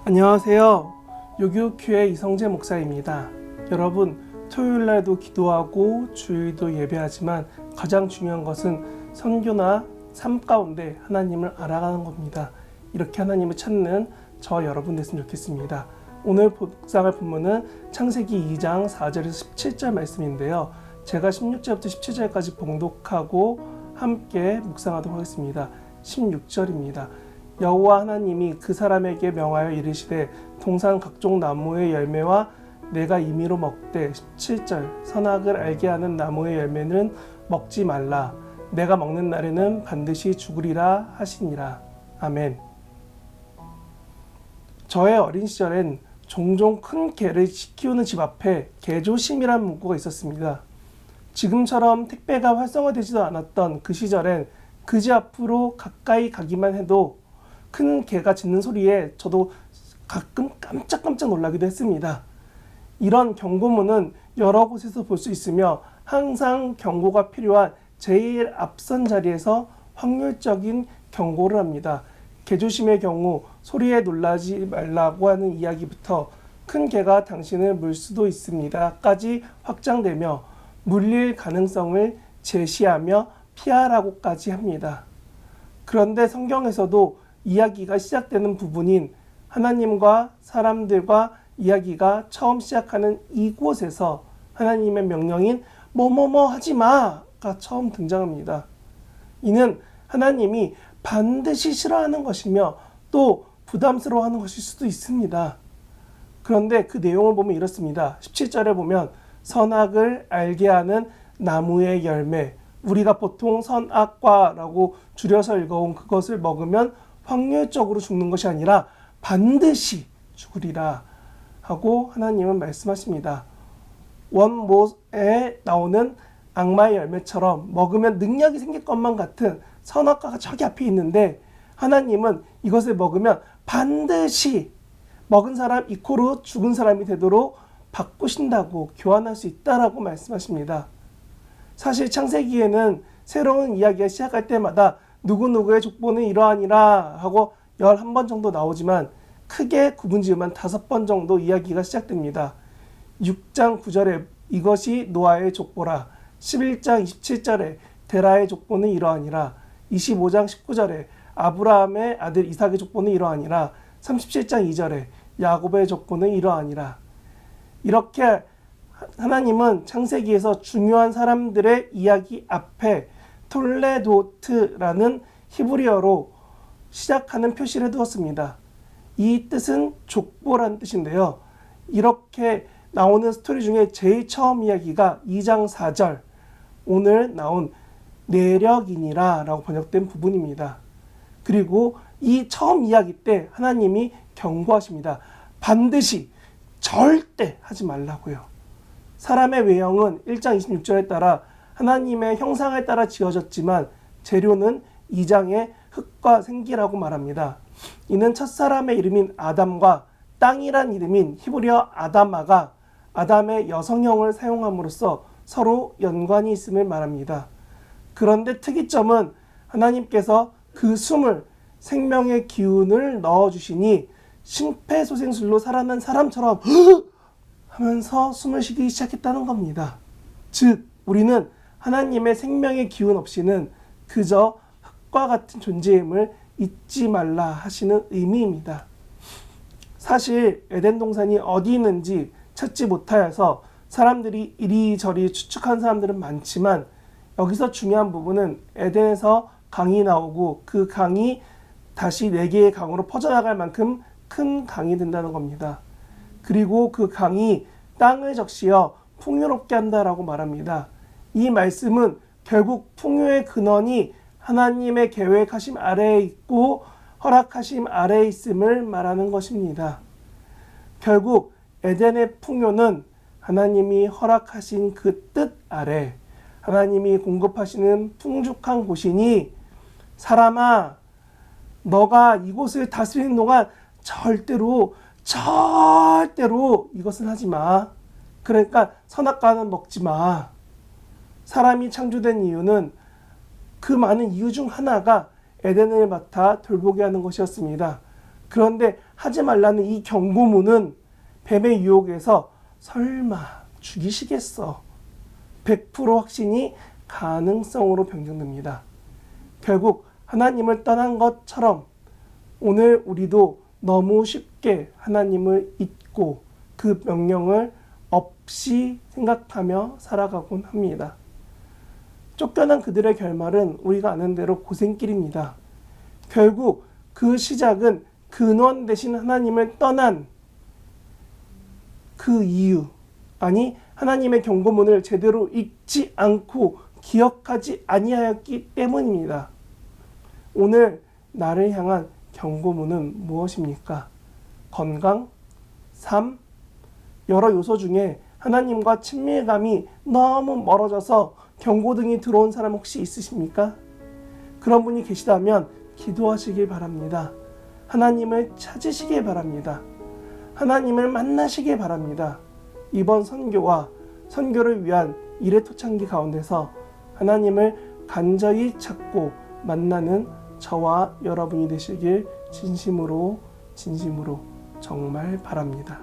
안녕하세요. 요교큐의 이성재 목사입니다. 여러분, 토요일날도 기도하고 주일도 예배하지만 가장 중요한 것은 선교나 삶 가운데 하나님을 알아가는 겁니다. 이렇게 하나님을 찾는 저 여러분 됐으면 좋겠습니다. 오늘 묵상할 본문은 창세기 2장 4절에서 17절 말씀인데요. 제가 16절부터 17절까지 봉독하고 함께 묵상하도록 하겠습니다. 16절입니다. 여호와 하나님이 그 사람에게 명하여 이르시되 동산 각종 나무의 열매와 내가 임의로 먹되 17절 선악을 알게 하는 나무의 열매는 먹지 말라 내가 먹는 날에는 반드시 죽으리라 하시니라. 아멘. 저의 어린 시절엔 종종 큰 개를 키우는 집 앞에 개조심이라는 문구가 있었습니다. 지금처럼 택배가 활성화되지도 않았던 그 시절엔 그 집 앞으로 가까이 가기만 해도 큰 개가 짖는 소리에 저도 가끔 깜짝깜짝 놀라기도 했습니다. 이런 경고문은 여러 곳에서 볼 수 있으며 항상 경고가 필요한 제일 앞선 자리에서 확률적인 경고를 합니다. 개조심의 경우 소리에 놀라지 말라고 하는 이야기부터 큰 개가 당신을 물 수도 있습니다까지 확장되며 물릴 가능성을 제시하며 피하라고까지 합니다. 그런데 성경에서도 이야기가 시작되는 부분인 하나님과 사람들과 이야기가 처음 시작하는 이곳에서 하나님의 명령인 뭐뭐뭐 하지마가 처음 등장합니다. 이는 하나님이 반드시 싫어하는 것이며 또 부담스러워하는 것일 수도 있습니다. 그런데 그 내용을 보면 이렇습니다. 17절에 보면 선악을 알게 하는 나무의 열매, 우리가 보통 선악과라고 줄여서 읽어온 그것을 먹으면 확률적으로 죽는 것이 아니라 반드시 죽으리라 하고 하나님은 말씀하십니다. 원모에 나오는 악마의 열매처럼 먹으면 능력이 생길 것만 같은 선악과가 저기 앞에 있는데 하나님은 이것을 먹으면 반드시 먹은 사람 이코로 죽은 사람이 되도록 바꾸신다고 교환할 수 있다라고 말씀하십니다. 사실 창세기에는 새로운 이야기가 시작할 때마다 누구누구의 족보는 이러하니라 하고 11번 정도 나오지만 크게 구분지으면 5번 정도 이야기가 시작됩니다. 6장 9절에 이것이 노아의 족보라, 11장 27절에 데라의 족보는 이러하니라, 25장 19절에 아브라함의 아들 이삭의 족보는 이러하니라, 37장 2절에 야곱의 족보는 이러하니라. 이렇게 하나님은 창세기에서 중요한 사람들의 이야기 앞에 톨레도트라는 히브리어로 시작하는 표시를 두었습니다. 이 뜻은 족보란 뜻인데요. 이렇게 나오는 스토리 중에 제일 처음 이야기가 2장 4절 오늘 나온 내력이니라 라고 번역된 부분입니다. 그리고 이 처음 이야기 때 하나님이 경고하십니다. 반드시 절대 하지 말라고요. 사람의 외형은 1장 26절에 따라 하나님의 형상에 따라 지어졌지만 재료는 2장의 흙과 생기라고 말합니다. 이는 첫사람의 이름인 아담과 땅이란 이름인 히브리어 아다마가 아담의 여성형을 사용함으로써 서로 연관이 있음을 말합니다. 그런데 특이점은 하나님께서 그 숨을 생명의 기운을 넣어주시니 심폐소생술로 살아난 사람처럼 하면서 숨을 쉬기 시작했다는 겁니다. 즉 우리는 하나님의 생명의 기운 없이는 그저 흙과 같은 존재임을 잊지 말라 하시는 의미입니다. 사실 에덴 동산이 어디 있는지 찾지 못하여서 사람들이 이리저리 추측한 사람들은 많지만 여기서 중요한 부분은 에덴에서 강이 나오고 그 강이 다시 4개의 강으로 퍼져나갈 만큼 큰 강이 된다는 겁니다. 그리고 그 강이 땅을 적시어 풍요롭게 한다라고 말합니다. 이 말씀은 결국 풍요의 근원이 하나님의 계획하심 아래에 있고 허락하심 아래에 있음을 말하는 것입니다. 결국 에덴의 풍요는 하나님이 허락하신 그 뜻 아래 하나님이 공급하시는 풍족한 곳이니 사람아 너가 이곳을 다스리는 동안 절대로 이것은 하지 마. 그러니까 선악과는 먹지 마. 사람이 창조된 이유는 그 많은 이유 중 하나가 에덴을 맡아 돌보게 하는 것이었습니다. 그런데 하지 말라는 이 경고문은 뱀의 유혹에서 설마 죽이시겠어? 100% 확신이 가능성으로 변경됩니다. 결국 하나님을 떠난 것처럼 오늘 우리도 너무 쉽게 하나님을 잊고 그 명령을 없이 생각하며 살아가곤 합니다. 쫓겨난 그들의 결말은 우리가 아는 대로 고생길입니다. 결국 그 시작은 근원 대신 하나님을 떠난 그 이유, 아니 하나님의 경고문을 제대로 읽지 않고 기억하지 아니하였기 때문입니다. 오늘 나를 향한 경고문은 무엇입니까? 건강, 삶, 여러 요소 중에 하나님과 친밀감이 너무 멀어져서 경고등이 들어온 사람 혹시 있으십니까? 그런 분이 계시다면 기도하시길 바랍니다. 하나님을 찾으시길 바랍니다. 하나님을 만나시길 바랍니다. 이번 선교와 선교를 위한 일의 토창기 가운데서 하나님을 간절히 찾고 만나는 저와 여러분이 되시길 진심으로 정말 바랍니다.